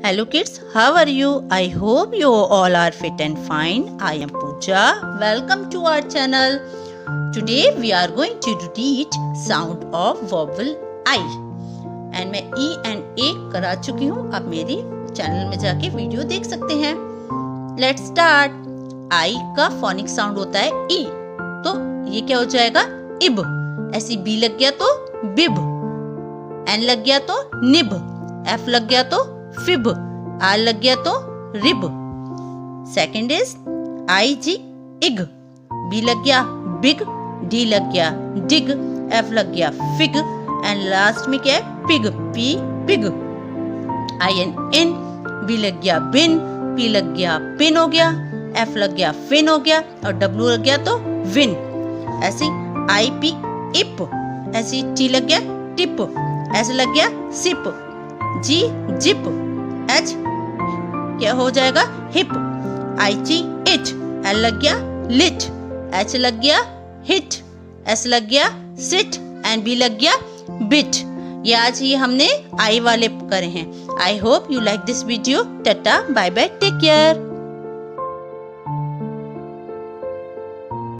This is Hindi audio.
Hello kids, how are you? I hope you all are fit and fine. I am Pooja. Welcome to our channel. Today we are going to teach sound of vowel I. And मैं E and A करा चुकी हूँ. आप मेरी चैनल में जाके वीडियो देख सकते हैं. Let's start. I का फोनिक साउंड होता है E. तो ये क्या हो जाएगा? इब. ऐसी B लग गया तो बिब. N लग गया तो निब. F लग गया तो फिब. R लग गया तो rib. Second is IG इग. B लग गया बिग. D लग गया डिग. F लग गया फिग. एंड लास्ट में क्या है? Pig. P pig. IN B लग गया बिन. P लग गया पिन हो गया. F लग गया फिन हो गया. और W लग गया तो विन. ऐसे IP इप. ऐसे T लग गया टिप. S लग गया सिप. G zip. H क्या हो जाएगा? हिप. IG it. L लग गया लिट. H लग गया हिट. S लग गया सिट. एंड B लग गया बिट. ये आज ही हमने आई वाले करे हैं. I hope you like this video. Tata bye bye take care.